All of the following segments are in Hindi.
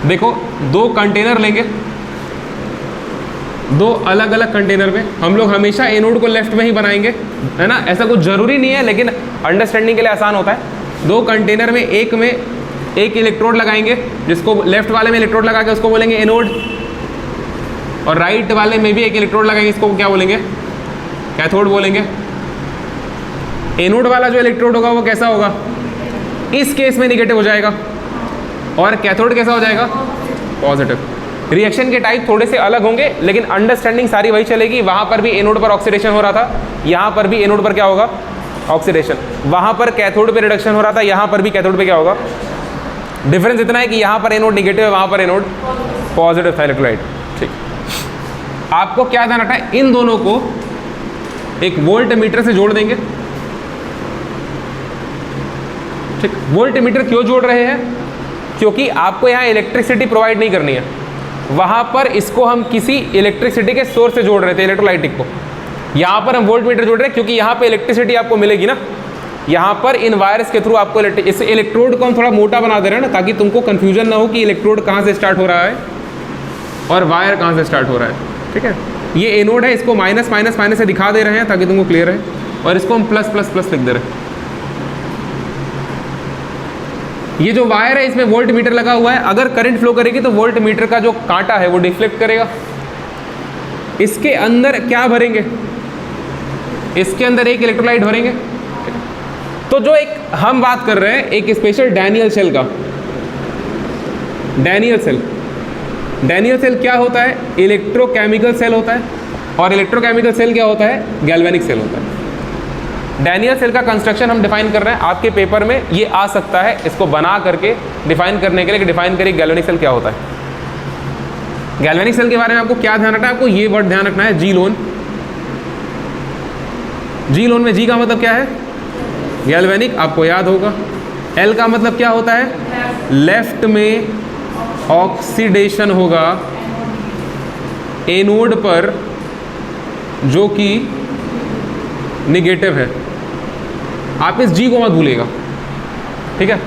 देखो दो कंटेनर लेंगे, दो अलग अलग कंटेनर में हम लोग हमेशा एनोड को लेफ्ट में ही बनाएंगे, है ना। ऐसा कुछ ज़रूरी नहीं है लेकिन अंडरस्टैंडिंग के लिए आसान होता है। दो कंटेनर में एक इलेक्ट्रोड लगाएंगे, जिसको लेफ्ट वाले में इलेक्ट्रोड लगा के उसको बोलेंगे एनोड, और राइट वाले में भी एक इलेक्ट्रोड लगाएंगे, इसको क्या बोलेंगे, कैथोड बोलेंगे। एनोड वाला जो इलेक्ट्रोड होगा वो कैसा होगा, इस केस में निगेटिव हो जाएगा, और कैथोड कैसा हो जाएगा, पॉजिटिव। रिएक्शन के टाइप थोड़े से अलग होंगे लेकिन अंडरस्टैंडिंग सारी वही चलेगी। वहाँ पर भी एनोड पर ऑक्सीडेशन हो रहा था, यहाँ पर भी एनोड पर क्या होगा, ऑक्सीडेशन। वहाँ पर कैथोड पे रिडक्शन हो रहा था, यहाँ पर भी कैथोड पे क्या होगा। डिफरेंस इतना है कि यहाँ पर एनोड निगेटिव है, वहाँ पर एनोड पॉजिटिव था इलेक्ट्रोलाइट। ठीक, आपको क्या ध्यान रखना है, इन दोनों को एक वोल्ट मीटर से जोड़ देंगे। ठीक, वोल्ट मीटर क्यों जोड़ रहे हैं, क्योंकि आपको यहाँ इलेक्ट्रिसिटी प्रोवाइड नहीं करनी है, वहाँ पर इसको हम किसी इलेक्ट्रिसिटी के सोर्स से जोड़ रहे थे, इलेक्ट्रोलाइटिक को। यहाँ पर हम वोल्ट मीटर जोड़ रहे हैं क्योंकि यहाँ पे इलेक्ट्रिसिटी आपको मिलेगी ना, यहाँ पर इन वायर्स के थ्रू आपको इस इलेक्ट्रोड को हम थोड़ा मोटा बना दे रहे हैं ना, ताकि तुमको कन्फ्यूजन ना हो कि इलेक्ट्रोड कहाँ से स्टार्ट हो रहा है और वायर कहाँ से स्टार्ट हो रहा है। ठीक है, ये एनोड है, इसको माइनस माइनस माइनस से दिखा दे रहे हैं ताकि तुमको क्लियर है, और इसको हम प्लस प्लस प्लस लिख दे रहे हैं। ये जो वायर है इसमें वोल्ट मीटर लगा हुआ है, अगर करंट फ्लो करेगी तो वोल्ट मीटर का जो कांटा है वो डिफ्लेक्ट करेगा। इसके अंदर क्या भरेंगे, इसके अंदर एक इलेक्ट्रोलाइट भरेंगे। तो जो एक हम बात कर रहे हैं एक स्पेशल डैनियल सेल का, डैनियल सेल क्या होता है, इलेक्ट्रोकेमिकल सेल होता है, और इलेक्ट्रोकेमिकल सेल क्या होता है, गैल्वेनिक सेल होता है। डैनियल सेल का कंस्ट्रक्शन हम डिफाइन कर रहे हैं, आपके पेपर में ये आ सकता है, इसको बना करके डिफाइन करने के लिए डिफाइन करिए गैल्वेनिक सेल क्या होता है। गैल्वेनिक सेल के बारे में आपको क्या ध्यान रखना है, आपको ये वर्ड ध्यान रखना है, जी लोन। जी लोन में जी का मतलब क्या है, गैल्वेनिक, आपको याद होगा। एल का मतलब क्या होता है, लेफ्ट में ऑक्सीडेशन होगा एनोड पर जो कि निगेटिव है, आप इस जी को मत भूलिएगा। ठीक है,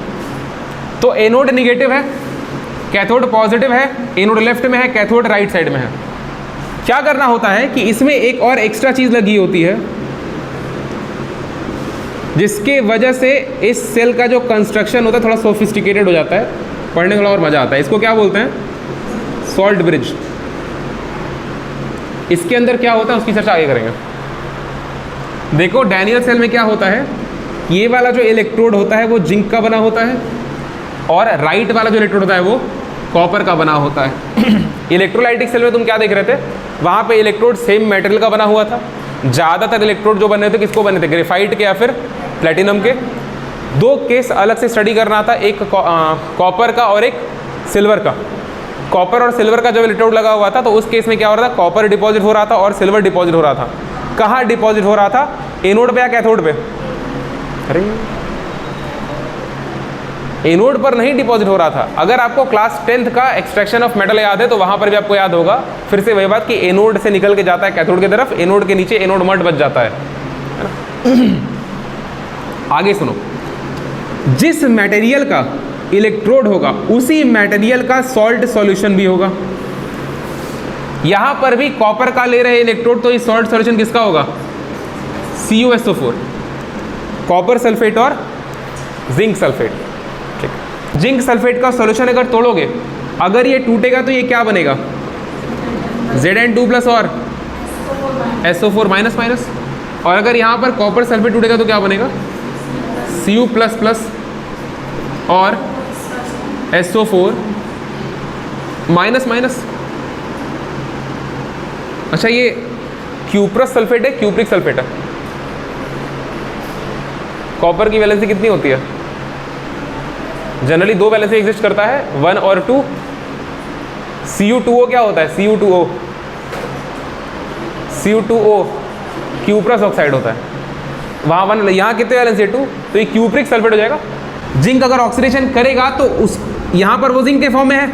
तो एनोड निगेटिव है, कैथोड पॉजिटिव है, एनोड लेफ्ट में है, कैथोड राइट साइड में है। क्या करना होता है कि इसमें एक और एक्स्ट्रा चीज लगी होती है, जिसके वजह से इस सेल का जो कंस्ट्रक्शन होता है थोड़ा सोफिस्टिकेटेड हो जाता है, पढ़ने में और मजा आता है। इसको क्या बोलते हैं, सॉल्ट ब्रिज। इसके अंदर क्या होता है उसकी चर्चा आगे करेंगे। देखो डैनियल सेल में क्या होता है, ये वाला जो इलेक्ट्रोड होता है वो जिंक का बना होता है, और राइट वाला जो इलेक्ट्रोड होता है वो कॉपर का बना होता है। इलेक्ट्रोलाइटिक सेल में तुम क्या देख रहे थे, वहाँ पे इलेक्ट्रोड सेम मेटेरियल का बना हुआ था। ज़्यादातर इलेक्ट्रोड जो बने थे किसको बने थे, ग्रेफाइट के या फिर प्लेटिनम के। दो केस अलग से स्टडी करना था, एक कॉपर का और एक सिल्वर का। कॉपर और सिल्वर का जब इलेक्ट्रोड लगा हुआ था तो उस केस में क्या हो रहा था, कॉपर डिपॉजिट हो रहा था और सिल्वर डिपॉजिट हो रहा था। कहाँ डिपॉजिट हो रहा था, एनोड पे या कैथोड पे, अरे एनोड पर नहीं डिपॉजिट हो रहा था। अगर आपको क्लास 10th का एक्सट्रैक्शन ऑफ मेटल याद है तो वहाँ पर भी आपको याद होगा फिर से वही बात कि एनोड से निकल के जाता है कैथोड की तरफ, एनोड के नीचे एनोड मड बच जाता है ना। आगे सुनो, जिस मटेरियल का इलेक्ट्रोड होगा उसी मटेरियल का सॉल्ट सॉल्यूशन भी होगा। यहां पर भी कॉपर का ले रहे इलेक्ट्रोड, तो ये सॉल्ट सॉल्यूशन किसका होगा, CuSO4, कॉपर सल्फेट और जिंक सल्फेट। ठीक, जिंक सल्फेट का सॉल्यूशन अगर तोड़ोगे, अगर ये टूटेगा तो ये क्या बनेगा, Zn2+ और SO4 माइनस माइनस। और अगर यहां पर कॉपर सल्फेट टूटेगा तो क्या बनेगा, Cu++ और SO4 माइनस माइनस। अच्छा, ये क्यूप्रस सल्फेट है, क्यूप्रिक सल्फेट है। कॉपर की वैलेंसी कितनी होती है, जनरली 2 वैलेंसी एग्जिस्ट करता है, 1 और 2। Cu2O क्या होता है, Cu2O क्यूप्रस ऑक्साइड होता है, वहाँ 1, यहाँ कितने वैलेंसी है 2, तो ये क्यूप्रिक सल्फेट हो जाएगा। जिंक अगर ऑक्सीडेशन करेगा तो उस यहाँ पर वो जिंक के फॉर्म में है,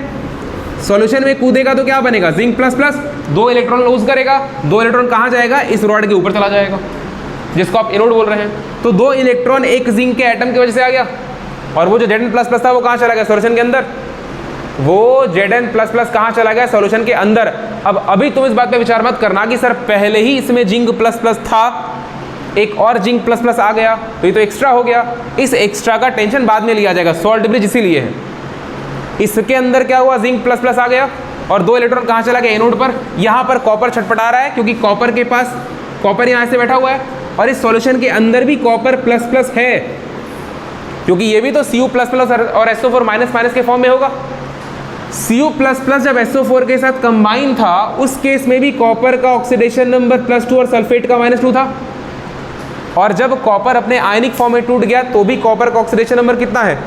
सॉल्यूशन में कूदेगा तो क्या बनेगा, zinc plus plus, 2 electron lose करेगा, 2 इलेक्ट्रॉन कहाँ जाएगा, इस रॉड के ऊपर चला जाएगा, जिसको आप एनोड बोल रहे हैं। तो 2 इलेक्ट्रॉन एक जिंक के एटम की वजह से आ गया, और वो जो Zn++ था वो कहाँ चला गया, सॉल्यूशन के अंदर। वो Zn++ कहाँ चला गया? सॉल्यूशन के अंदर। अब अभी तुम इस बात पे विचार मत करना कि सर पहले ही इसमें जिंक प्लस था, एक और जिंक प्लस आ गया तो ये तो एक्स्ट्रा हो गया। इस एक्स्ट्रा का टेंशन बाद में लिया जाएगा, सॉल्ट ब्रिज इसीलिए है। इसके अंदर क्या हुआ? जिंक प्लस आ गया और 2 इलेक्ट्रॉन कहाँ चला गया? एनोड पर। यहाँ पर कॉपर छटपटा रहा है क्योंकि कॉपर के पास, कॉपर यहाँ से बैठा हुआ है और इस सॉल्यूशन के अंदर भी कॉपर प्लस है, क्योंकि ये भी तो Cu++ और SO4- के फॉर्म में होगा। Cu++ जब SO4 के साथ कंबाइन था उस केस में भी कॉपर का ऑक्सीडेशन नंबर +2 और सल्फेट का -2 था, और जब कॉपर अपने आयनिक फॉर्म में टूट गया तो भी कॉपर का ऑक्सीडेशन नंबर कितना है?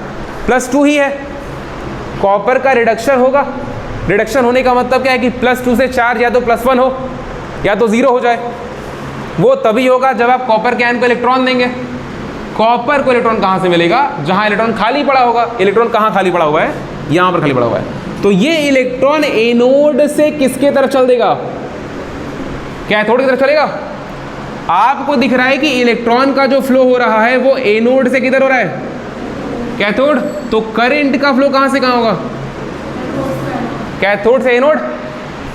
+2 ही है। कॉपर का रिडक्शन होगा, रिडक्शन होने का मतलब क्या है कि +2 से चार्ज या तो +1 हो या तो 0 हो जाए। वो तभी होगा जब आप कॉपर के आयन को इलेक्ट्रॉन देंगे। कॉपर को इलेक्ट्रॉन कहाँ से मिलेगा? जहाँ इलेक्ट्रॉन खाली पड़ा होगा। इलेक्ट्रॉन कहाँ खाली पड़ा हुआ है? यहाँ पर खाली पड़ा हुआ है। तो ये इलेक्ट्रॉन एनोड से किसके तरफ चल देगा? कैथोड की तरफ चलेगा। आपको दिख रहा है कि इलेक्ट्रॉन का जो फ्लो हो रहा है वो एनोड से किधर हो रहा है? कैथोड। तो करंट का फ्लो कहाँ से कहाँ होगा? कैथोड से एनोड।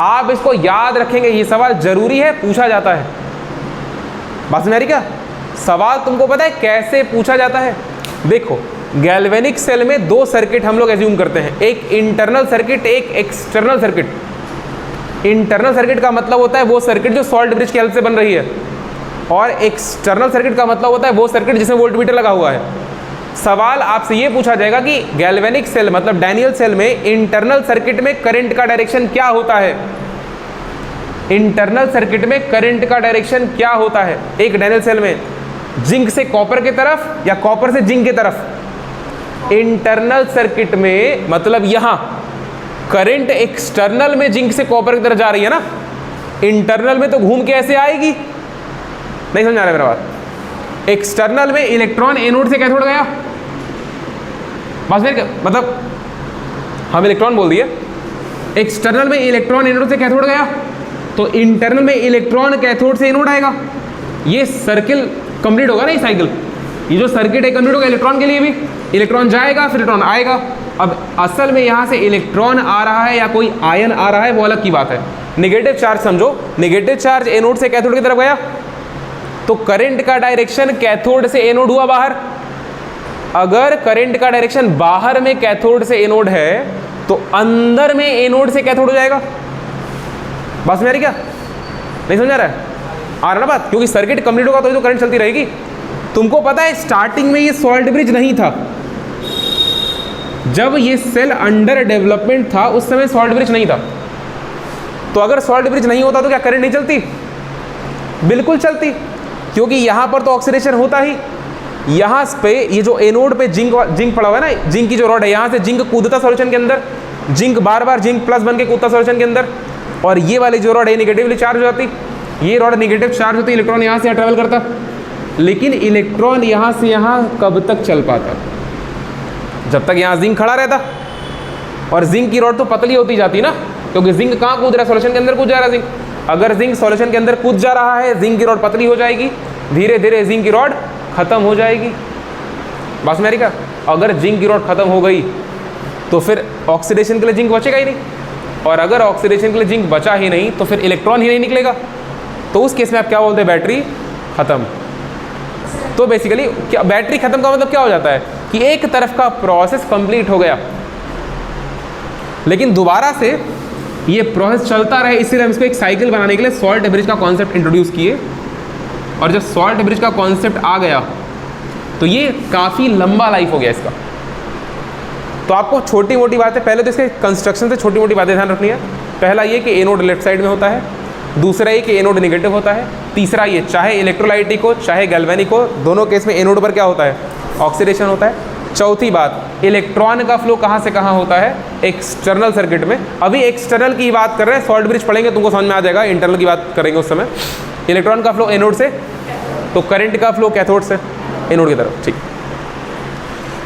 आप इसको याद रखेंगे, ये सवाल जरूरी है, पूछा जाता है। बात समझ आ रही क्या? सवाल तुमको पता है कैसे पूछा जाता है? देखो, गैल्वेनिक सेल में 2 सर्किट हम लोग एज्यूम करते हैं, एक इंटरनल सर्किट, एक एक्सटर्नल सर्किट। इंटरनल सर्किट का मतलब होता है वो सर्किट जो सॉल्ट ब्रिज की हेल्प से बन रही है, और एक्सटर्नल सर्किट का मतलब होता है वो सर्किट जिसमें वोल्टमीटर लगा हुआ है। सवाल आपसे ये पूछा जाएगा कि गैल्वेनिक सेल मतलब डैनियल सेल में इंटरनल सर्किट में करंट का डायरेक्शन क्या होता है? इंटरनल सर्किट में करंट का डायरेक्शन क्या होता है एक डैनियल सेल में? जिंक से कॉपर की तरफ या कॉपर से जिंक की तरफ? इंटरनल सर्किट में मतलब यहां करंट एक्सटर्नल में जिंक से कॉपर की तरफ जा रही है ना, इंटरनल में तो घूम के ऐसे आएगी। नहीं समझ आ रहा है मेरा बात? एक्सटर्नल में इलेक्ट्रॉन एनोड से कैथोड गया, बस मतलब हम इलेक्ट्रॉन बोल दिए, एक्सटर्नल में इलेक्ट्रॉन एनोड से कैथोड गया, तो इंटरनल में इलेक्ट्रॉन कैथोड से एनोड आएगा। ये सर्किल कंप्लीट होगा ना, ये साइकिल, ये जो सर्किट है कंप्लीट होगा। इलेक्ट्रॉन के लिए भी इलेक्ट्रॉन जाएगा फिर इलेक्ट्रॉन आएगा। अब असल में यहाँ से इलेक्ट्रॉन आ रहा है या कोई आयन आ रहा है वो अलग की बात है। नेगेटिव चार्ज समझो, नेगेटिव चार्ज एनोड से कैथोड की तरफ गया तो करंट का डायरेक्शन कैथोड से एनोड हुआ बाहर। अगर करंट का डायरेक्शन बाहर में कैथोड से एनोड है तो अंदर में एनोड से कैथोड हो जाएगा। बस मेरी क्या नहीं समझ आ रहा है? आ रहा ना बात? क्योंकि सर्किट कंप्लीट होगा तो करंट चलती रहेगी। तुमको पता है स्टार्टिंग में ये सॉल्ट ब्रिज नहीं था, जब ये सेल अंडर डेवलपमेंट था उस समय सॉल्ट ब्रिज नहीं था। तो अगर सॉल्ट ब्रिज नहीं होता तो क्या करंट नहीं चलती? बिल्कुल चलती, क्योंकि यहां पर तो ऑक्सीडेशन होता ही। यहां पे ये जो एनोड पे जिंक पड़ा हुआ है ना, जिंक की जो रॉड है, यहां से जिंक कूदता सॉल्यूशन के अंदर, जिंक बार बार जिंक प्लस बन के कूदता सॉल्यूशन के अंदर, और ये वाली जो रॉड है निगेटिवली चार्ज हो जाती, ये रॉड निगेटिव चार्ज होती, इलेक्ट्रॉन यहां से ट्रेवल करता। लेकिन इलेक्ट्रॉन यहां से यहां कब तक चल पाता? जब तक यहां जिंक खड़ा रहता। और जिंक की रॉड तो पतली होती जाती ना, क्योंकि जिंक कहां कूद रहा है? सॉल्यूशन के अंदर कूद जा रहा है जिंक। अगर जिंक सॉल्यूशन के अंदर कूद जा रहा है, जिंक की रॉड पतली हो जाएगी, धीरे धीरे जिंक की रॉड खत्म हो जाएगी। बस मेरी का, अगर जिंक की रॉड खत्म हो गई तो फिर ऑक्सीडेशन के लिए जिंक बचेगा ही नहीं, और अगर ऑक्सीडेशन के लिए जिंक बचा ही नहीं तो फिर इलेक्ट्रॉन ही नहीं निकलेगा। तो उस केस में आप क्या बोलते हैं? बैटरी खत्म। तो बेसिकली क्या बैटरी खत्म का मतलब क्या हो जाता है कि एक तरफ का प्रोसेस कंप्लीट हो गया, लेकिन दोबारा से ये प्रोसेस चलता रहे, इसलिए हम इसको एक साइकिल बनाने के लिए सॉल्ट ब्रिज का कॉन्सेप्ट इंट्रोड्यूस किए। और जब सॉल्ट ब्रिज का कॉन्सेप्ट आ गया तो ये काफ़ी लंबा लाइफ हो गया इसका। तो आपको छोटी मोटी बातें, पहले तो इसके कंस्ट्रक्शन से छोटी मोटी बातें ध्यान रखनी है। पहला ये कि एनोड लेफ्ट साइड में होता है, दूसरा ये कि एनोड नेगेटिव होता है, तीसरा ये चाहे इलेक्ट्रोलाइटिक हो चाहे गैल्वेनिक हो, दोनों केस में एनोड पर क्या होता है? ऑक्सीडेशन होता है। चौथी बात, इलेक्ट्रॉन का फ्लो कहाँ से कहाँ होता है? एक्सटर्नल सर्किट में। अभी एक्सटर्नल की बात कर रहे हैं, सॉल्ट ब्रिज पढ़ेंगे तुमको समझ में आ जाएगा, इंटरनल की बात करेंगे उस समय। इलेक्ट्रॉन का फ्लो एनोड से, तो करंट का फ्लो कैथोड से एनोड की तरफ। ठीक,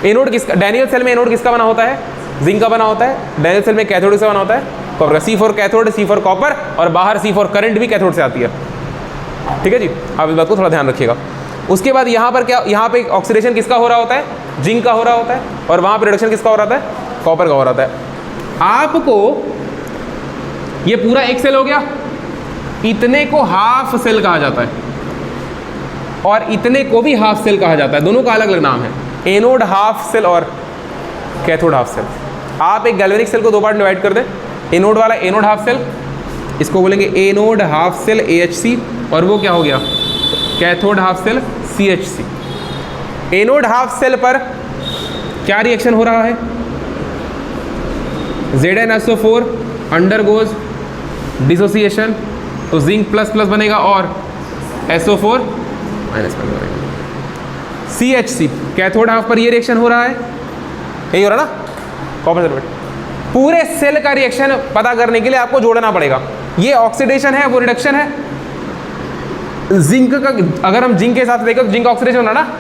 एनोड किसका? डैनियल सेल में एनोड किसका बना होता है? जिंक का बना होता है। डैनियल सेल में कैथोड से बना होता है कॉपर का। C4 कैथोड, C4 कॉपर, और बाहर C4 करंट भी कैथोड से आती है। ठीक है जी, आप इस बात को थोड़ा ध्यान रखिएगा। उसके बाद यहाँ पर क्या, यहाँ पे ऑक्सीडेशन किसका हो रहा होता है? जिंक का हो रहा होता है, और वहाँ पर रिडक्शन किसका हो रहा होता है? कॉपर का हो रहा होता है। आपको ये पूरा एक सेल हो गया, इतने को हाफ सेल कहा जाता है और इतने को भी हाफ सेल कहा जाता है, दोनों का अलग अलग नाम है, एनोड हाफ सेल और कैथोड हाफ सेल। आप एक गैल्वेनिक सेल को दो पार्ट डिवाइड कर दें, एनोड वाला एनोड हाफ सेल, इसको बोलेंगे एनोड हाफ सेल AHC, और वो क्या हो गया cathode half cell CHC। Anode half cell पर क्या रिएक्शन हो रहा है, ZnSO4 अंडरगोज डिसोसिएशन, तो जिंक प्लस प्लस बनेगा और SO4 माइनस बनेगा। CHC कैथोड हाफ पर ये रिएक्शन हो रहा है, यही हो रहा ना कॉपर सल्फेट। पूरे सेल का रिएक्शन पता करने के लिए आपको जोड़ना पड़ेगा, ये ऑक्सीडेशन है वो रिडक्शन है। जिंक का अगर हम जिंक के हिसाब से देखें तो जिंक ऑक्सीडेशन हो रहा है ना,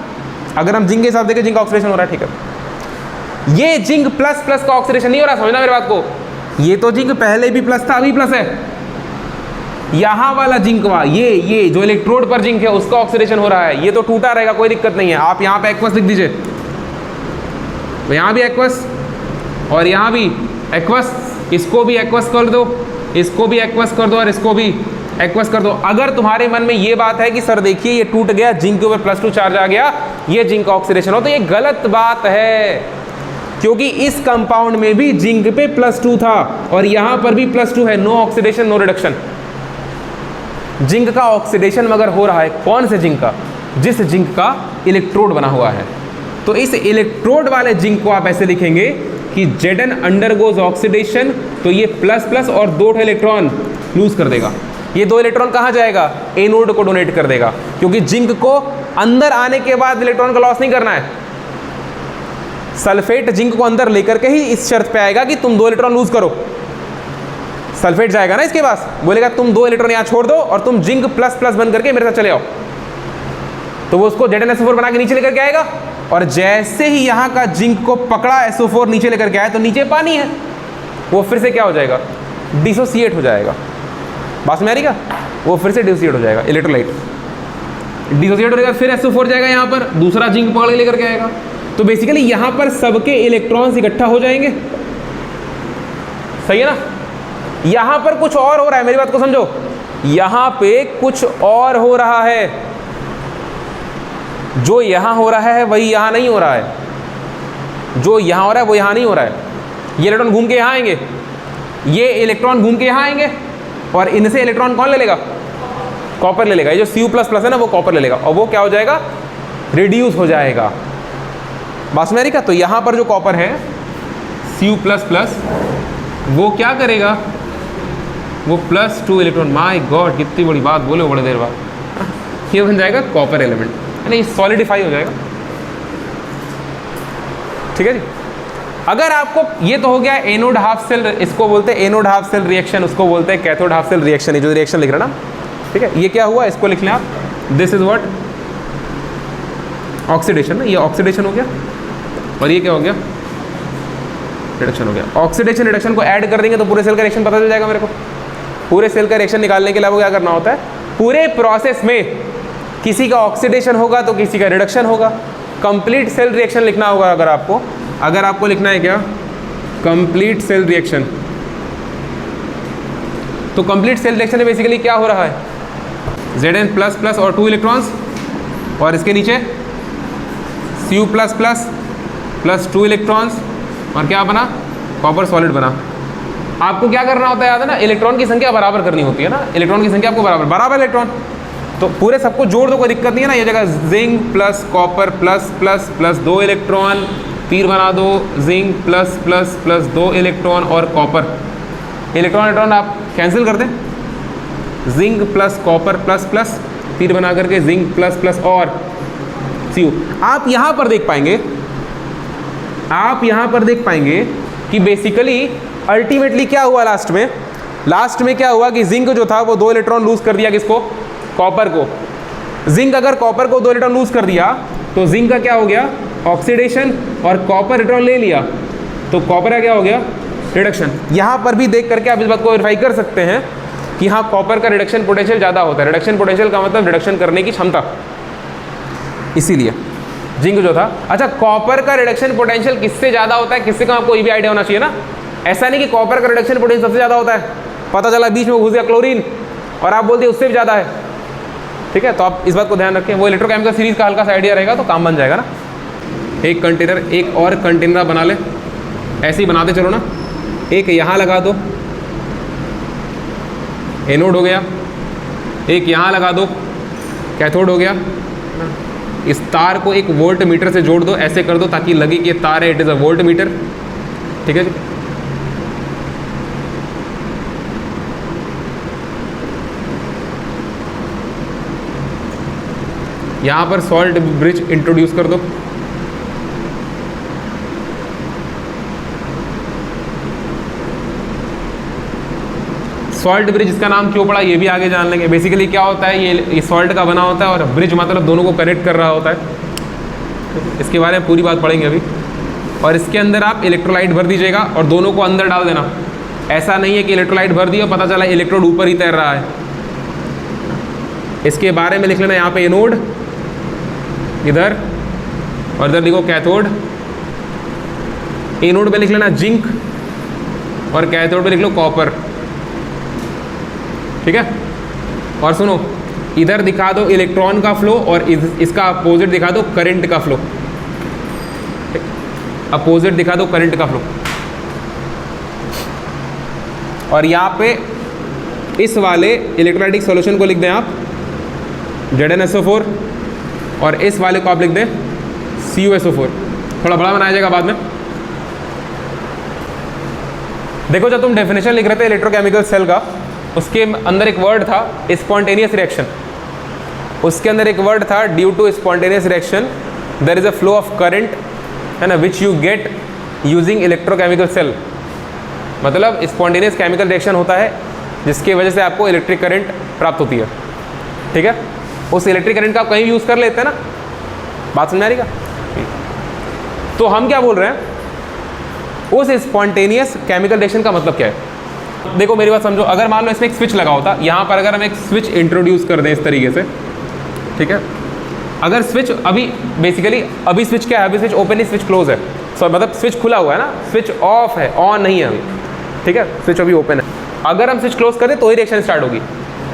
अगर हम जिंक के हिसाब से देखें जिंक ऑक्सीडेशन हो रहा है, ठीक है। ये जिंक प्लस प्लस का ऑक्सीडेशन नहीं हो रहा, समझना मेरी बात को, ये तो जिंक पहले भी प्लस था अभी प्लस है, यहां वाला जिंक ये जो इलेक्ट्रोड पर जिंक है उसका ऑक्सीडेशन हो रहा है, ये तो टूटा रहेगा, कोई दिक्कत नहीं है। आप यहां पे एक्वस लिख दीजिए, तो यहां भी एक्वस और यहां भी एक्वस, इसको भी एक्वस कर दो, इसको भी एक्वस कर दो और इसको भी एक्वस कर दो। अगर तुम्हारे मन में ये बात है कि सर देखिए ये टूट गया, जिंक के ऊपर +2 चार्ज आ गया, ये जिंक का ऑक्सीडेशन हो, तो ये गलत बात है, क्योंकि इस कंपाउंड में भी जिंक पे +2 था और यहां पर भी +2 है, no oxidation no reduction. Zinc का ऑक्सीडेशन मगर हो रहा है, कौन से जिंक का, जिस जिंक का इलेक्ट्रोड बना हुआ है। तो इस इलेक्ट्रोड वाले जिंक को आप ऐसे लिखेंगे कि Zn अंडरगोज ऑक्सीडेशन, तो ये प्लस प्लस और 2 इलेक्ट्रॉन लूज कर देगा। ये 2 इलेक्ट्रॉन कहाँ जाएगा, एनोड को डोनेट कर देगा, क्योंकि जिंक को अंदर आने के बाद इलेक्ट्रॉन का लॉस नहीं करना है। सल्फेट जिंक को अंदर लेकर के ही इस शर्त पे आएगा कि तुम 2 इलेक्ट्रॉन लूज करो। सल्फेट जाएगा ना इसके पास, बोलेगा तुम 2 इलेक्ट्रॉन यहाँ छोड़ दो और तुम जिंक प्लस प्लस बन करके मेरे साथ चले आओ, तो वो उसको ZnSO4 बना के नीचे लेकर के आएगा, और जैसे ही यहाँ का जिंक को पकड़ा SO4 नीचे लेकर के आया, तो नीचे पानी है, वो फिर से क्या हो जाएगा, डिसोसिएट हो जाएगा। बात में आ रही क्या, वो फिर से डिसोसिएट हो जाएगा, इलेक्ट्रोलाइट डिसोसिएट हो जाएगा, फिर SO4 जाएगा यहाँ पर, दूसरा जिंक पकड़ के लेकर के आएगा। तो बेसिकली यहाँ पर सबके इलेक्ट्रॉन्स इकट्ठा हो जाएंगे, सही है ना। यहाँ पर कुछ और हो रहा है, मेरी बात को समझो, यहाँ पे कुछ और हो रहा है, जो यहाँ हो रहा है वही यहाँ नहीं हो रहा है, जो यहाँ हो रहा है वो यहाँ नहीं हो रहा है। ये इलेक्ट्रॉन घूम के यहाँ आएंगे, ये इलेक्ट्रॉन घूम के यहाँ आएंगे, और इनसे इलेक्ट्रॉन कौन ले लेगा, कॉपर ले लेगा। ये जो Cu++ है ना, वो कॉपर ले लेगा, और वो क्या हो जाएगा, रिड्यूस हो जाएगा। बात में आ रही का। तो यहाँ पर जो कॉपर है Cu++, वो क्या करेगा, वो +2 इलेक्ट्रॉन, माय गॉड कितनी बड़ी बात बोले बड़े देर बाद, ये बन जाएगा कॉपर एलिमेंट, यानी सॉलिडिफाई हो जाएगा, ठीक है जी। अगर आपको ये तो हो गया एनोड हाफ सेल, इसको बोलते हैं एनोड हाफ सेल रिएक्शन, उसको बोलते हैं कैथोड हाफ सेल रिएक्शन। ये जो रिएक्शन लिख रहे हैं ना, ठीक है, ये क्या हुआ, इसको लिख लें आप, दिस इज व्हाट ऑक्सीडेशन ना, ये ऑक्सीडेशन हो गया, और ये क्या हो गया, रिडक्शन हो गया। ऑक्सीडेशन रिडक्शन को ऐड कर देंगे तो पूरे सेल का रिएक्शन पता चल जाएगा मेरे को। पूरे सेल का रिएक्शन निकालने के लिए आपको क्या करना होता है, पूरे प्रोसेस में किसी का ऑक्सीडेशन होगा तो किसी का रिडक्शन होगा। कंप्लीट सेल रिएक्शन लिखना होगा अगर आपको लिखना है क्या, कंप्लीट सेल रिएक्शन। तो कंप्लीट सेल रिएक्शन में बेसिकली क्या हो रहा है, Zn++ और 2 इलेक्ट्रॉन्स, और इसके नीचे Cu++ +2 इलेक्ट्रॉन्स, और क्या बना, कॉपर सॉलिड बना। आपको क्या करना होता है याद है ना, इलेक्ट्रॉन की संख्या बराबर करनी होती है ना, इलेक्ट्रॉन की संख्या आपको बराबर इलेक्ट्रॉन, तो पूरे सबको जोड़ दो, कोई दिक्कत नहीं है ना। ये जगह zinc plus copper plus 2 electron, तीर बना दो, जिंक प्लस 2 इलेक्ट्रॉन और कॉपर, इलेक्ट्रॉन आप कैंसिल कर दें, जिंक प्लस कॉपर प्लस तीर बना करके जिंक प्लस और Cu। आप यहाँ पर देख पाएंगे कि बेसिकली अल्टीमेटली क्या हुआ, लास्ट में क्या हुआ कि जिंक जो था वो 2 इलेक्ट्रॉन लूज कर दिया, किसको, कॉपर को। जिंक अगर कॉपर को 2 इलेक्ट्रॉन लूज कर दिया तो जिंक का क्या हो गया, ऑक्सीडेशन, और कॉपर इलेक्ट्रॉन ले लिया तो कॉपर का क्या हो गया, रिडक्शन। यहाँ पर भी देख करके आप इस बात को वेरीफाई कर सकते हैं कि हाँ कॉपर का रिडक्शन पोटेंशियल ज़्यादा होता है। रिडक्शन पोटेंशियल का मतलब रिडक्शन करने की क्षमता, इसीलिए जिंक जो था। अच्छा, कॉपर का रिडक्शन पोटेंशियल किससे ज़्यादा होता है, किससे कम, आपको ये भी आइडिया होना चाहिए ना। ऐसा नहीं कि कॉपर का रिडक्शन पोटेंशियल सबसे ज़्यादा होता है, पता चला बीच में घुस गया क्लोरीन और आप बोलते हैं उससे भी ज़्यादा है। ठीक है, तो आप इस बात को ध्यान रखें, वो इलेक्ट्रोकेमिकल सीरीज का हल्का सा आइडिया रहेगा तो काम बन जाएगा ना। एक कंटेनर, एक और कंटेनर बना ले, ऐसे ही बनाते चलो ना। एक यहाँ लगा दो, एनोड हो गया, एक यहाँ लगा दो, कैथोड हो गया। इस तार को एक वोल्ट मीटर से जोड़ दो, ऐसे कर दो ताकि लगे कि ये तार है, it is a volt meter. ठीक है जी। यहाँ पर सॉल्ट ब्रिज इंट्रोड्यूस कर दो। सॉल्ट ब्रिज, इसका नाम क्यों पड़ा ये भी आगे जान लेंगे। बेसिकली क्या होता है, ये सॉल्ट का बना होता है और ब्रिज मतलब दोनों को कनेक्ट कर रहा होता है। इसके बारे में पूरी बात पढ़ेंगे अभी। और इसके अंदर आप इलेक्ट्रोलाइट भर दीजिएगा और दोनों को अंदर डाल देना। ऐसा नहीं है कि इलेक्ट्रोलाइट भर दिया और पता चला इलेक्ट्रोड ऊपर ही तैर रहा है। इसके बारे में लिख लेना यहाँ पे एनोड इधर, और इधर लिखो कैथोड। एनोड पे लिख लेना जिंक और कैथोड पे लिख लो कॉपर। ठीक है, और सुनो, इधर दिखा दो इलेक्ट्रॉन का फ्लो और इसका अपोजिट दिखा दो करंट का फ्लो। अपोजिट दिखा दो करंट का फ्लो। और यहाँ पे इस वाले इलेक्ट्रोलाइटिक सॉल्यूशन को लिख दें आप ZnSO4 और इस वाले को आप लिख दें CuSO4। थोड़ा बड़ा बनाया जाएगा बाद में। देखो, जब तुम डेफिनेशन लिख रहे थे इलेक्ट्रोकेमिकल सेल का, उसके अंदर एक वर्ड था स्पॉन्टेनियस रिएक्शन। उसके अंदर एक वर्ड था due to spontaneous reaction there is a flow of current, है ना, which you get using electrochemical cell. मतलब स्पॉन्टेनियस केमिकल रिएक्शन होता है जिसकी वजह से आपको इलेक्ट्रिक करंट प्राप्त होती है। ठीक है, उस इलेक्ट्रिक करंट का आप कहीं भी यूज़ कर लेते हैं ना। बात समझ आ रही का? तो हम क्या बोल रहे हैं, उस स्पॉन्टेनियस केमिकल रिएक्शन का मतलब क्या है। देखो मेरी बात समझो, अगर मान लो इसमें एक स्विच लगा होता, यहाँ पर अगर हम एक स्विच इंट्रोड्यूस कर दें इस तरीके से, ठीक है, अगर स्विच अभी बेसिकली अभी स्विच क्या है, अभी स्विच ओपन है, स्विच क्लोज है, सो मतलब स्विच खुला हुआ है ना, स्विच ऑफ है, ऑन नहीं है अभी। ठीक है, स्विच अभी ओपन है। अगर हम स्विच क्लोज करें तो ही रिएक्शन स्टार्ट होगी।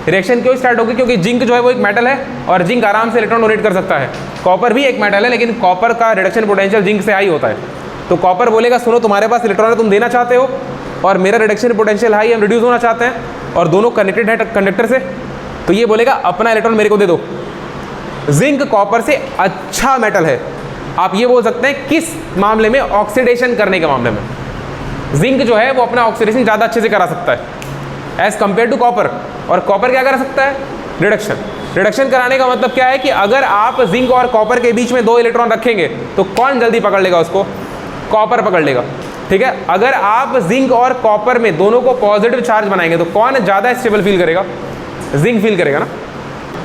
रिएक्शन क्यों स्टार्ट होगी, क्योंकि जिंक जो है वो एक मेटल है और जिंक आराम से इलेक्ट्रॉन डोनेट कर सकता है। कॉपर भी एक मेटल है लेकिन कॉपर का रिडक्शन पोटेंशियल जिंक से हाई होता है। तो कॉपर बोलेगा सुनो तुम्हारे पास इलेक्ट्रॉन है, तुम देना चाहते हो और मेरा रिडक्शन पोटेंशियल हाई, हम रिड्यूस होना चाहते हैं और दोनों कनेक्टेड है कंडक्टर से, तो ये बोलेगा अपना इलेक्ट्रॉन मेरे को दे दो। जिंक कॉपर से अच्छा मेटल है। आप ये बोल सकते हैं किस मामले में, ऑक्सीडेशन करने के मामले में जिंक जो है वो अपना ऑक्सीडेशन ज़्यादा अच्छे से करा सकता है एज कंपेयर टू कॉपर। और कॉपर क्या करा सकता है, रिडक्शन। रिडक्शन कराने का मतलब क्या है कि अगर आप जिंक और कॉपर के बीच में दो इलेक्ट्रॉन रखेंगे तो कौन जल्दी पकड़ लेगा उसको, कॉपर पकड़ लेगा। ठीक है, अगर आप जिंक और कॉपर में दोनों को पॉजिटिव चार्ज बनाएंगे तो कौन ज़्यादा स्टेबल फील करेगा, जिंक फील करेगा ना।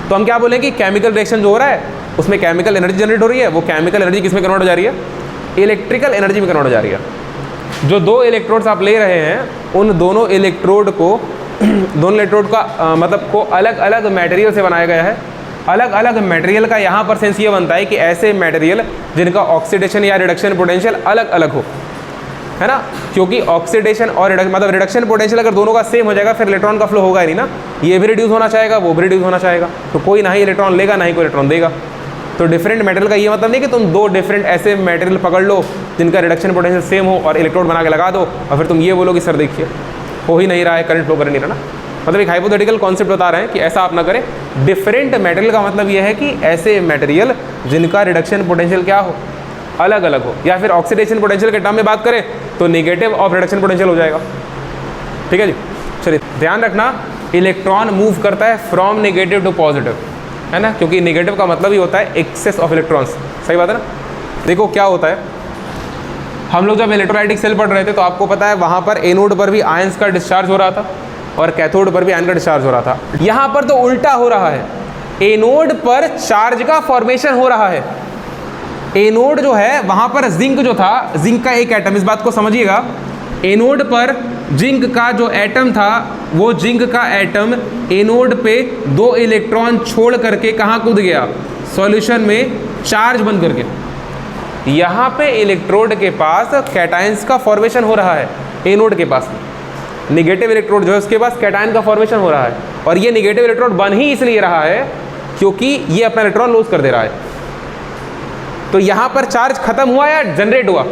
तो हम क्या बोलेंगे कि केमिकल रिएक्शन जो हो रहा है उसमें केमिकल एनर्जी जनरेट हो रही है, वो केमिकल एनर्जी किस में कन्वर्ट हो जा रही है, इलेक्ट्रिकल एनर्जी में कन्वर्ट हो जा रही है। जो दो इलेक्ट्रोड्स आप ले रहे हैं उन दोनों इलेक्ट्रोड को दोनों इलेक्ट्रोड का मतलब को अलग अलग मटेरियल से बनाया गया है। अलग अलग मटेरियल का यहाँ पर सेंस ये बनता है कि ऐसे मटेरियल जिनका ऑक्सीडेशन या रिडक्शन पोटेंशियल अलग अलग हो, है ना, क्योंकि ऑक्सीडेशन और मतलब रिडक्शन पोटेंशियल अगर दोनों का सेम हो जाएगा फिर इलेक्ट्रॉन का फ्लो होगा ही नहीं ना। ये भी रिड्यूस होना चाहेगा, वो भी रिड्यूस होना चाहेगा, तो कोई ना ही इलेक्ट्रॉन लेगा ना ही कोई इलेक्ट्रॉन देगा। तो डिफरेंट मटेरियल का ये मतलब नहीं कि तुम दो डिफरेंट ऐसे मटेरियल पकड़ लो जिनका रिडक्शन पोटेंशियल सेम हो और इलेक्ट्रोड बना के लगा दो और फिर तुम ये बोलो कि सर देखिए हो ही नहीं रहा है, करंट फ्लो कर नहीं रहा ना। मतलब एक हाइपोथेटिकल कॉन्सेप्ट बता रहे हैं कि ऐसा आप ना करें। डिफरेंट मटेरियल का मतलब ये है कि ऐसे मटेरियल जिनका रिडक्शन पोटेंशियल क्या हो, अलग अलग हो, या फिर ऑक्सीडेशन पोटेंशियल के टर्म में बात करें तो नेगेटिव ऑफ रिडक्शन पोटेंशियल हो जाएगा। ठीक है जी, चलिए ध्यान रखना, इलेक्ट्रॉन मूव करता है फ्रॉम नेगेटिव टू पॉजिटिव, है ना, क्योंकि नेगेटिव का मतलब ही होता है एक्सेस ऑफ इलेक्ट्रॉन्स। सही बात है ना। देखो क्या होता है, हम लोग जब इलेक्ट्रोलाइटिक सेल पढ़ रहे थे तो आपको पता है वहाँ पर एनोड पर भी आयंस का डिस्चार्ज हो रहा था और कैथोड पर भी आयन का डिस्चार्ज हो रहा था। यहाँ पर तो उल्टा हो रहा है, एनोड पर चार्ज का फॉर्मेशन हो रहा है। एनोड जो है वहाँ पर जिंक जो था, जिंक का एक एटम, इस बात को समझिएगा, एनोड पर जिंक का जो एटम था वो जिंक का एटम एनोड पे दो इलेक्ट्रॉन छोड़ करके कहाँ कूद गया, सॉल्यूशन में चार्ज बन करके। यहाँ पे इलेक्ट्रोड के पास कैटायंस का फॉर्मेशन हो रहा है। एनोड के पास निगेटिव इलेक्ट्रोड जो है उसके पास कैटायन का फॉर्मेशन हो रहा है, और ये निगेटिव इलेक्ट्रोड बन ही इसलिए रहा है क्योंकि ये अपना इलेक्ट्रॉन लूज कर दे रहा है। तो यहां पर चार्ज खत्म हुआ या जनरेट हुआ?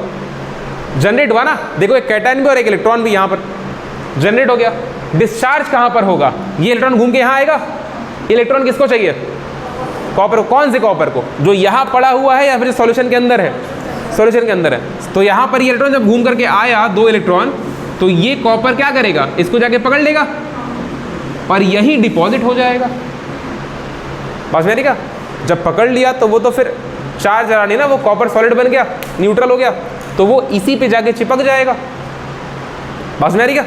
जनरेट हुआ ना, देखो एक कैटायन भी और एक इलेक्ट्रॉन भी यहां पर जनरेट हो गया। डिस्चार्ज कहां पर होगा? ये इलेक्ट्रॉन घूम के यहां आएगा। इलेक्ट्रॉन किसको चाहिए? कॉपर को। कौन से कॉपर को? जो यहां पड़ा हुआ है या फिर सॉल्यूशन के अंदर है? सॉल्यूशन के अंदर है। तो यहां पर ये इलेक्ट्रॉन जब घूम करके आया, 2 इलेक्ट्रॉन, तो ये कॉपर क्या करेगा? इसको जाके पकड़ लेगा और यही डिपॉजिट हो जाएगा। बस मेरी का जब पकड़ लिया तो वो तो फिर चार्ज आ नहीं ना, वो कॉपर सॉलिड बन गया, न्यूट्रल हो गया, तो वो इसी पे जाके चिपक जाएगा। बस मेरी का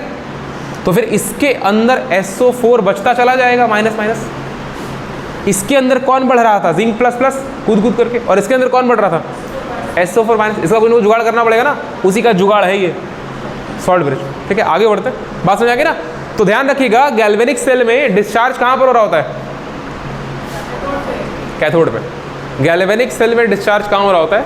तो फिर इसके अंदर SO4 बचता चला जाएगा, माइनस माइनस। इसके अंदर कौन बढ़ रहा था? जिंक प्लस प्लस कूद कूद करके, और इसके अंदर कौन बढ़ रहा था? SO4 minus. इसका कोई जुगाड़ करना पड़ेगा ना, उसी का जुगाड़ है ये सॉल्ट ब्रिज। ठीक है, आगे बढ़ते हैं, बात समझ आ गई ना। तो ध्यान रखिएगा, गैल्वेनिक सेल में डिस्चार्ज कहां पर हो रहा होता है? कैथोड पे। गैल्वेनिक सेल में डिस्चार्ज कहां हो रहा होता है?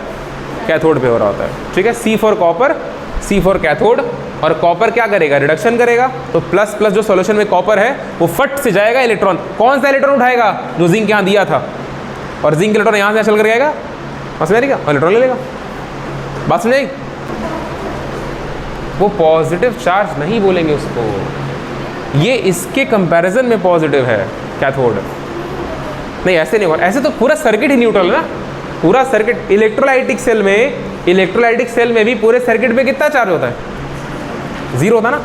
कैथोड पे हो रहा होता है। ठीक है, C4 कॉपर, C4 कैथोड, और कॉपर क्या करेगा? रिडक्शन करेगा। तो प्लस प्लस जो सॉल्यूशन में कॉपर है वो फट से जाएगा इलेक्ट्रॉन। कौन सा इलेक्ट्रॉन उठाएगा? जो जिंक यहाँ दिया था, और जिंक इलेक्ट्रॉन यहाँ से चल कर जाएगा, बस मेरी और इलेक्ट्रॉन ले लेगा। बात समझ आई? वो पॉजिटिव चार्ज नहीं बोलेंगे उसको, ये इसके कंपैरिजन में पॉजिटिव है कैथोड। नहीं ऐसे नहीं होगा, ऐसे तो पूरा सर्किट ही न्यूट्रल है ना, पूरा सर्किट। इलेक्ट्रोलाइटिक सेल में भी पूरे सर्किट पे कितना चार्ज होता है? 0 होता ना,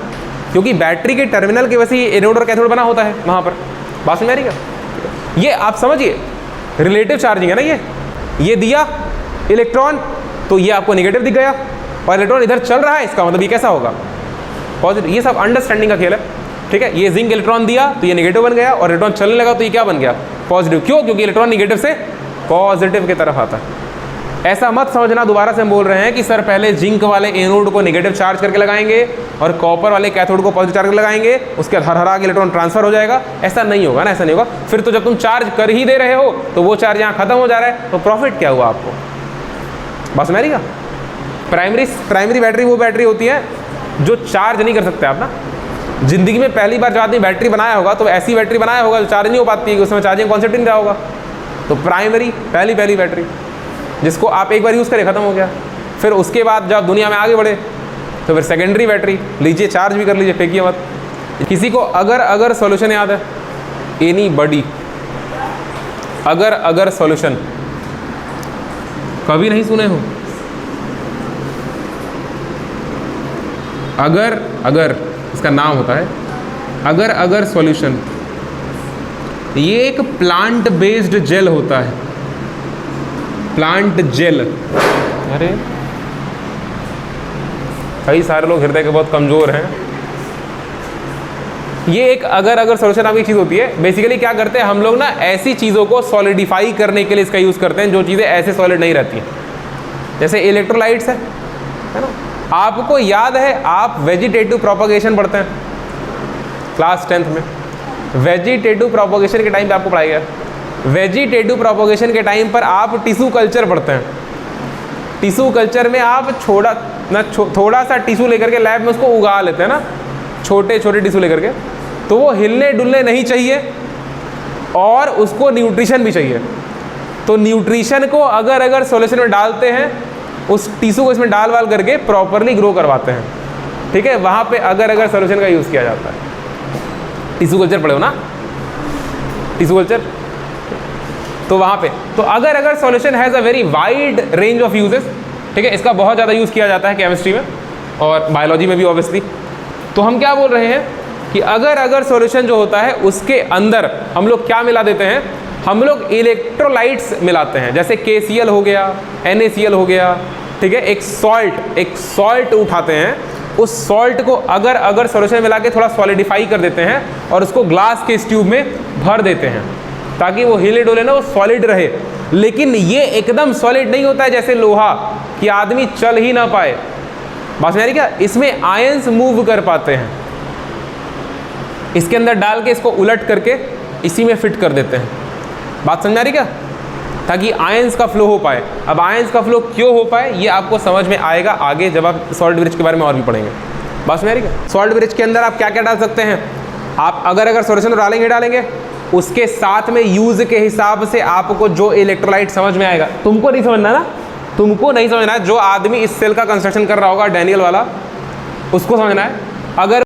क्योंकि बैटरी के टर्मिनल की वजह से एनोड और कैथोड बना होता है वहां पर। बात समझ आ रही है? ये आप समझिए, रिलेटिव चार्जिंग है ना। ये दिया इलेक्ट्रॉन, तो ये आपको नेगेटिव दिख गया, और इलेक्ट्रॉन इधर चल रहा है, इसका मतलब ये कैसा होगा? पॉजिटिव। ये सब अंडरस्टैंडिंग का खेल है। ठीक है, ये जिंक इलेक्ट्रॉन दिया तो ये नेगेटिव बन गया, और इलेक्ट्रॉन चलने लगा तो ये क्या बन गया? पॉजिटिव। क्यों? क्योंकि इलेक्ट्रॉन नेगेटिव से पॉजिटिव की तरफ आता है। ऐसा मत समझना, दोबारा से हम बोल रहे हैं कि सर पहले जिंक वाले एनोड को नेगेटिव चार्ज करके लगाएंगे और कॉपर वाले कैथोड को पॉजिटिव चार्ज करके लगाएंगे, उसके बाद हर के इलेक्ट्रॉन ट्रांसफर हो जाएगा। ऐसा नहीं होगा ना, ऐसा नहीं होगा। फिर तो जब तुम चार्ज कर ही दे रहे हो तो वो चार्ज यहाँ खत्म हो जा रहा है, तो प्रॉफिट क्या हुआ आपको? बस मेरी का प्राइमरी बैटरी वो बैटरी होती है जो चार्ज नहीं कर सकते आप ना। जिंदगी में पहली बार जब आदमी बैटरी बनाया होगा तो ऐसी बैटरी बनाया होगा जो चार्ज नहीं हो पाती है, उसमें चार्जिंग कॉन्सेप्ट नहीं रहा होगा। तो प्राइमरी पहली बैटरी जिसको आप एक बार यूज़ करें ख़त्म हो गया। फिर उसके बाद जब दुनिया में आगे बढ़े तो फिर सेकेंडरी बैटरी लीजिए, चार्ज भी कर लीजिए, फेंकिए मत। किसी को अगर सॉल्यूशन याद है? एनी बडी अगर सॉल्यूशन कभी नहीं सुने हो? अगर इसका नाम होता है अगर सॉल्यूशन। ये एक प्लांट बेस्ड जेल होता है, प्लांट जेल। अरे कई सारे लोग हृदय के बहुत कमजोर हैं। ये एक अगर सॉल्यूशन नाम की चीज़ होती है। बेसिकली क्या करते हैं हम लोग ना, ऐसी चीज़ों को सॉलिडिफाई करने के लिए इसका यूज़ करते हैं जो चीज़ें ऐसे सॉलिड नहीं रहती हैं। जैसे इलेक्ट्रोलाइट्स है ना। आपको याद है, आप वेजिटेटिव प्रोपगेशन पढ़ते हैं क्लास 10th में। वेजिटेटिव प्रोपगेशन के टाइम पे आपको पढ़ाया गया। वेजिटेटिव प्रोपगेशन के टाइम पर आप टिश्यू कल्चर पढ़ते हैं। टिश्यू कल्चर में आप थोड़ा सा टिश्यू लेकर के लैब में उसको उगा लेते हैं ना, छोटे छोटे टिश्यू लेकर के। तो वो हिलने डुलने नहीं चाहिए और उसको न्यूट्रिशन भी चाहिए। तो न्यूट्रिशन को अगर सॉल्यूशन में डालते हैं, उस टिश्यू को इसमें डाल वाल करके प्रॉपरली ग्रो करवाते हैं। ठीक है, वहाँ पे अगर सॉल्यूशन का यूज़ किया जाता है। टिश्यू कल्चर पढ़े हो ना, टिश्यू कल्चर। तो वहाँ पे तो अगर solution has a very wide range of uses. ठीक है, इसका बहुत ज़्यादा यूज़ किया जाता है केमिस्ट्री में और बायोलॉजी में भी ऑब्वियसली। तो हम क्या बोल रहे हैं कि अगर सॉल्यूशन जो होता है उसके अंदर हम लोग क्या मिला देते हैं? हम लोग इलेक्ट्रोलाइट्स मिलाते हैं। जैसे KCl हो गया, NaCl हो गया। ठीक है, एक सॉल्ट उठाते हैं, उस सॉल्ट को अगर सॉल्यूशन मिला के थोड़ा सॉलिडिफाई कर देते हैं और उसको ग्लास के इस ट्यूब में भर देते हैं ताकि वो हिले डोले ना, वो सॉलिड रहे। लेकिन ये एकदम सॉलिड नहीं होता है जैसे लोहा, कि आदमी चल ही ना पाए। बात समझ आ रही क्या? इसमें आयंस मूव कर पाते हैं। इसके अंदर डाल के इसको उलट करके इसी में फिट कर देते हैं। बात समझ आ रही क्या? ताकि आयंस का फ्लो हो पाए। अब आयंस का फ्लो क्यों हो पाए ये आपको समझ में आएगा आगे जब आप सॉलिड ब्रिज के बारे में और भी पढ़ेंगे। बस मेरी सॉल्ट ब्रिज के अंदर आप क्या क्या डाल सकते हैं, आप अगर सॉल्यूशन डालेंगे उसके साथ में यूज के हिसाब से आपको जो इलेक्ट्रोलाइट समझ में आएगा, तुमको नहीं समझना ना, तुमको नहीं समझना है, जो आदमी इस सेल का कंस्ट्रक्शन कर रहा होगा डैनियल वाला उसको समझना है। अगर